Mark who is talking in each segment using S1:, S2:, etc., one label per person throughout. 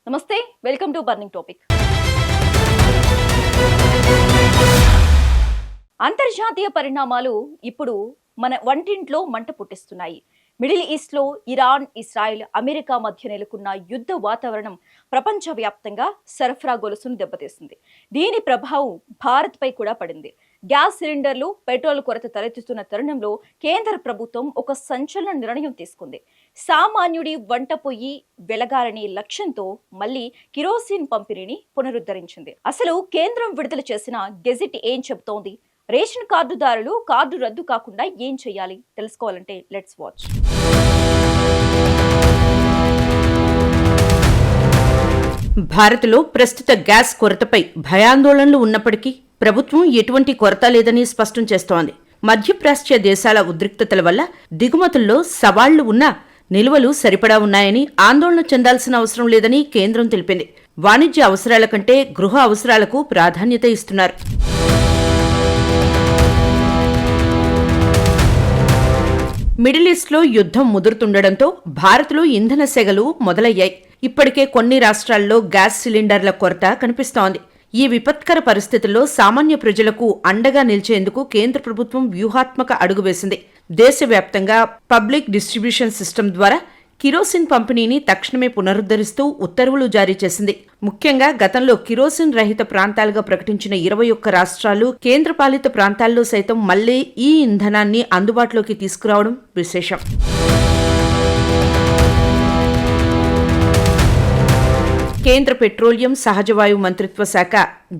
S1: నమస్తే, welcome to burning topic. అంతర్జాతీయ పరిణామాలు ఇప్పుడు మన వంటింట్లో మంట పుట్టిస్తున్నాయి. మిడిల్ ఈస్ట్లో ఇరాన్, ఇస్రాయెల్, అమెరికా మధ్య నెలకొన్న యుద్ధ వాతావరణం ప్రపంచవ్యాప్తంగా సరఫరా గొలుసును దెబ్బతీసింది. దీని ప్రభావం భారత్పై కూడా పడింది. గ్యాస్ సిలిండర్లు, పెట్రోల్ కొరత తలెత్తుతున్న తరుణంలో కేంద్ర ప్రభుత్వం ఒక సంచలన నిర్ణయం తీసుకుంది. సామాన్యుడి వంట పొయ్యి వెలగాలనే లక్ష్యంతో మళ్లీ కిరోసిన్ పంపిణీని పునరుద్ధరించింది. అసలు కేంద్రం విడుదల చేసిన గెజిట్ ఏం చెబుతోంది? రేషన్ కార్డుదారులు కార్డు రద్దు కాకుండా ఏం చేయాలి? తెలుసుకోవాలంటే లెట్స్ వాచ్.
S2: భారత్లో ప్రస్తుత గ్యాస్ కొరతపై భయాందోళనలు ఉన్నప్పటికీ ప్రభుత్వం ఎటువంటి కొరత లేదని స్పష్టం చేస్తోంది. మధ్యప్రాచ్య దేశాల ఉద్రిక్తతల వల్ల దిగుమతుల్లో సవాళ్లు ఉన్నా నిల్వలు సరిపడా ఉన్నాయని ఆందోళన చెందాల్సిన అవసరం లేదని కేంద్రం తెలిపింది. వాణిజ్య అవసరాల కంటే గృహ అవసరాలకు ప్రాధాన్యత ఇస్తున్నారు. మిడిల్ ఈస్ట్లో యుద్ధం ముదురుతుండటంతో భారత్లో ఇంధన సెగలు మొదలయ్యాయి. ఇప్పటికే కొన్ని రాష్ట్రాల్లో గ్యాస్ సిలిండర్ల కొరత కనిపిస్తోంది. ఈ విపత్కర పరిస్థితుల్లో సామాన్య ప్రజలకు అండగా నిలిచేందుకు కేంద్ర ప్రభుత్వం వ్యూహాత్మక అడుగు వేసింది. దేశవ్యాప్తంగా పబ్లిక్ డిస్ట్రిబ్యూషన్ సిస్టమ్ ద్వారా కిరోసిన్ పంపిణీని తక్షణమే పునరుద్ధరిస్తూ ఉత్తర్వులు జారీ చేసింది. ముఖ్యంగా గతంలో కిరోసిన్ రహిత ప్రాంతాలుగా ప్రకటించిన 21 రాష్ట్రాలు, కేంద్రపాలిత ప్రాంతాల్లో సైతం మళ్లీ ఈ ఇంధనాన్ని అందుబాటులోకి తీసుకురావడం విశేషం. కేంద్ర పెట్రోలియం, సహజవాయు మంత్రిత్వ శాఖ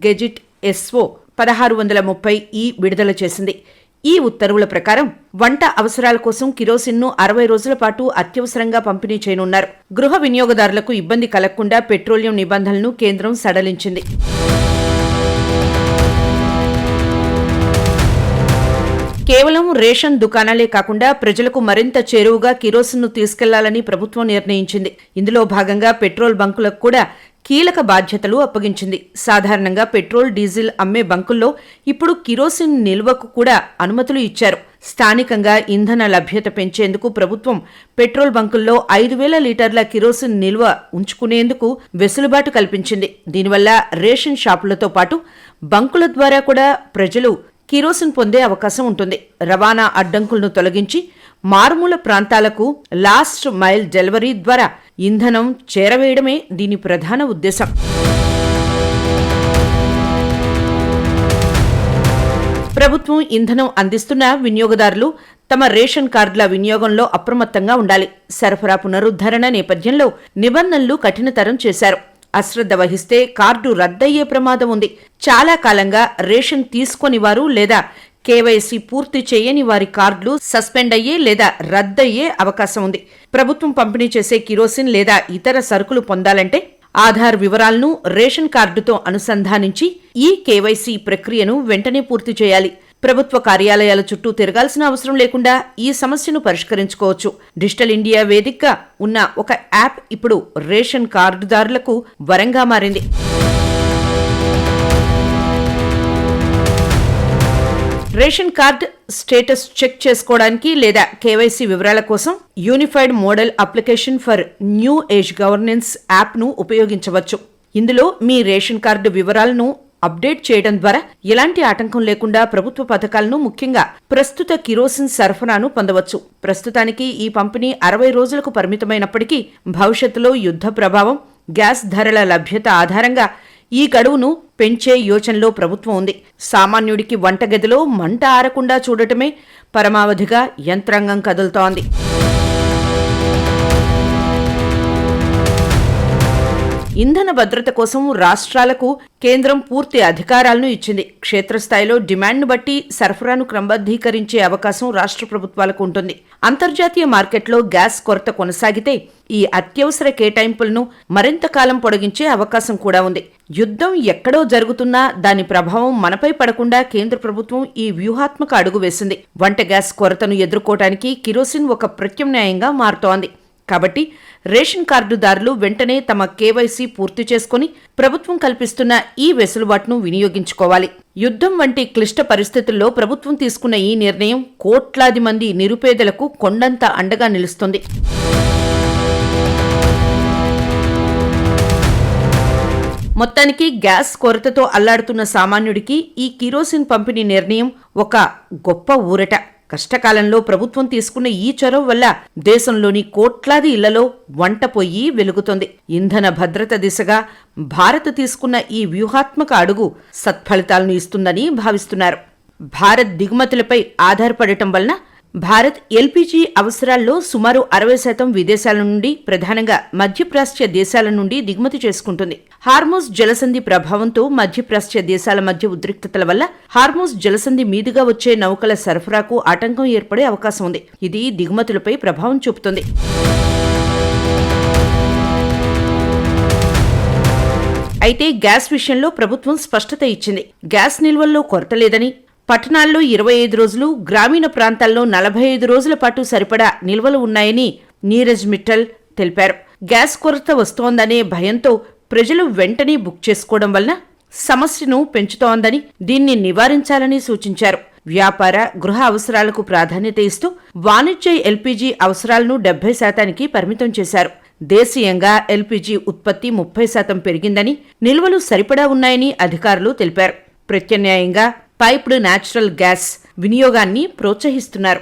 S2: గెజిట్ ఎస్ఓ 1630 విడుదల చేసింది. ఈ ఉత్తర్వుల ప్రకారం వంట అవసరాల కోసం కిరోసిన్ను 60 రోజుల పాటు అత్యవసరంగా పంపిణీ చేయనున్నారు. గృహ వినియోగదారులకు ఇబ్బంది కలగకుండా పెట్రోలియం నిబంధనలను కేంద్రం సడలించింది. కేవలం రేషన్ దుకాణాలే కాకుండా ప్రజలకు మరింత చేరువుగా కిరోసిన్ను తీసుకెళ్లాలని ప్రభుత్వం నిర్ణయించింది. ఇందులో భాగంగా పెట్రోల్ బంకులకు కూడా కీలక బాధ్యతలు అప్పగించింది. సాధారణంగా పెట్రోల్, డీజిల్ అమ్మే బంకుల్లో ఇప్పుడు కిరోసిన్ నిల్వకు కూడా అనుమతులు ఇచ్చారు. స్థానికంగా ఇంధన లభ్యత పెంచేందుకు ప్రభుత్వం పెట్రోల్ బంకుల్లో 5,000 లీటర్ల కిరోసిన్ నిల్వ ఉంచుకునేందుకు వెసులుబాటు కల్పించింది. దీనివల్ల రేషన్ షాపులతో పాటు బంకుల ద్వారా కూడా ప్రజలు కిరోసిన్ పొందే అవకాశం ఉంటుంది. రవాణా అడ్డంకులను తొలగించి మారుమూల ప్రాంతాలకు లాస్ట్ మైల్ డెలివరీ ద్వారా ఇంధనం చేరవేయడమే దీని ప్రధాన ఉద్దేశం. ప్రభుత్వం ఇంధనం అందిస్తున్న వినియోగదారులు తమ రేషన్ కార్డుల వినియోగంలో అప్రమత్తంగా ఉండాలి. సరఫరా పునరుద్ధరణ నేపథ్యంలో నిబంధనలు కఠినతరం చేశారు. అశ్రద్ధ వహిస్తే కార్డు రద్దయ్యే ప్రమాదం ఉంది. చాలా కాలంగా రేషన్ తీసుకొని వారు లేదా కేవైసీ పూర్తి చేయని వారి కార్డులు సస్పెండ్ అయ్యే లేదా రద్దయ్యే అవకాశం ఉంది. ప్రభుత్వం పంపిణీ చేసే కిరోసిన్ లేదా ఇతర సరుకులు పొందాలంటే ఆధార్ వివరాలను రేషన్ కార్డుతో అనుసంధానించి ఈ కేవైసీ ప్రక్రియను వెంటనే పూర్తి చేయాలి. ప్రభుత్వ కార్యాలయాల చుట్టూ తిరగాల్సిన అవసరం లేకుండా ఈ సమస్యను పరిష్కరించుకోవచ్చు. డిజిటల్ ఇండియా వేదికగా ఉన్న ఒక యాప్ ఇప్పుడు రేషన్ కార్డుదారులకు వరంగా మారింది. రేషన్ కార్డ్ స్టేటస్ చెక్ చేసుకోవడానికి లేదా కేవైసీ వివరాల కోసం unified model application for new age governance యాప్ను ఉపయోగించవచ్చు. ఇందులో మీ రేషన్ కార్డు వివరాలను అప్డేట్ చేయడం ద్వారా ఎలాంటి ఆటంకం లేకుండా ప్రభుత్వ పథకాలను, ముఖ్యంగా ప్రస్తుత కిరోసిన్ సరఫరాను పొందవచ్చు. ప్రస్తుతానికి ఈ పంపిణీ 60 రోజులకు పరిమితమైనప్పటికీ భవిష్యత్తులో యుద్ధ ప్రభావం, గ్యాస్ ధరల లభ్యత ఆధారంగా ఈ గడువును పెంచే యోచనలో ప్రభుత్వం ఉంది. సామాన్యుడికి వంటగదిలో మంట ఆరకుండా చూడటమే పరమావధిగా యంత్రాంగం కదులుతోంది. ఇంధన భద్రత కోసం రాష్ట్రాలకు కేంద్రం పూర్తి అధికారాలను ఇచ్చింది. క్షేత్రస్థాయిలో డిమాండ్ను బట్టి సరఫరాను క్రమబద్ధీకరించే అవకాశం రాష్ట్ర ప్రభుత్వాలకు ఉంటుంది. అంతర్జాతీయ మార్కెట్లో గ్యాస్ కొరత కొనసాగితే ఈ అత్యవసర కేటాయింపులను మరింత కాలం పొడిగించే అవకాశం కూడా ఉంది. యుద్ధం ఎక్కడో జరుగుతున్నా దాని ప్రభావం మనపై పడకుండా కేంద్ర ప్రభుత్వం ఈ వ్యూహాత్మక అడుగు వేసింది. వంట గ్యాస్ కొరతను ఎదుర్కోవడానికి కిరోసిన్ ఒక ప్రత్యామ్నాయంగా మారుతోంది. కాబట్టి రేషన్ కార్డుదారులు వెంటనే తమ కేవైసీ పూర్తి చేసుకుని ప్రభుత్వం కల్పిస్తున్న ఈ వెసులుబాటును వినియోగించుకోవాలి. యుద్ధం వంటి క్లిష్ట పరిస్థితుల్లో ప్రభుత్వం తీసుకున్న ఈ నిర్ణయం కోట్లాది మంది నిరుపేదలకు కొండంత అండగా నిలుస్తుంది. మొత్తానికి గ్యాస్ కొరతతో అల్లాడుతున్న సామాన్యుడికి ఈ కిరోసిన్ పంపిణీ నిర్ణయం ఒక గొప్ప ఊరట. కష్టకాలంలో ప్రభుత్వం తీసుకున్న ఈ చొరవ వల్ల దేశంలోని కోట్లాది ఇళ్లలో వంట పొయ్యి వెలుగుతోంది. ఇంధన భద్రత దిశగా భారత్ తీసుకున్న ఈ వ్యూహాత్మక అడుగు సత్ఫలితాలను ఇస్తుందని భావిస్తున్నారు. భారత్ దిగుమతులపై ఆధారపడటం వలన భారత్ ఎల్పీజీ అవసరాల్లో సుమారు 60% విదేశాల నుండి, ప్రధానంగా మధ్యప్రాచ్య దేశాల నుండి దిగుమతి చేసుకుంటుంది. హార్మోజ్ జలసంధి ప్రభావంతో మధ్యప్రాచ్య దేశాల మధ్య ఉద్రిక్తతల వల్ల హార్మోజ్ జలసంధి మీదుగా వచ్చే నౌకల సరఫరాకు ఆటంకం ఏర్పడే అవకాశం ఉంది. ఇది దిగుమతులపై ప్రభావం చూపుతుంది. అయితే గ్యాస్ విషయంలో ప్రభుత్వం స్పష్టత ఇచ్చింది. గ్యాస్ నిల్వల్లో కొరత లేదని, పట్టణాల్లో 25 రోజులు, గ్రామీణ ప్రాంతాల్లో 45 రోజుల పాటు సరిపడా నిల్వలు ఉన్నాయని నీరజ్ మిట్టల్ తెలిపారు. గ్యాస్ కొరత వస్తోందనే భయంతో ప్రజలు వెంటనే బుక్ చేసుకోవడం వలన సమస్యను పెంచుతోందని, దీన్ని నివారించాలని సూచించారు. వ్యాపార, గృహ అవసరాలకు ప్రాధాన్యత ఇస్తూ వాణిజ్య ఎల్పీజీ అవసరాలను 70% పరిమితం చేశారు. దేశీయంగా ఎల్పీజీ ఉత్పత్తి 30% పెరిగిందని, నిల్వలు సరిపడా ఉన్నాయని అధికారులు తెలిపారు. ప్రత్యామ్నాయంగా పైప్డ్ న్యాచురల్ గ్యాస్ వినియోగాన్ని ప్రోత్సహిస్తున్నారు.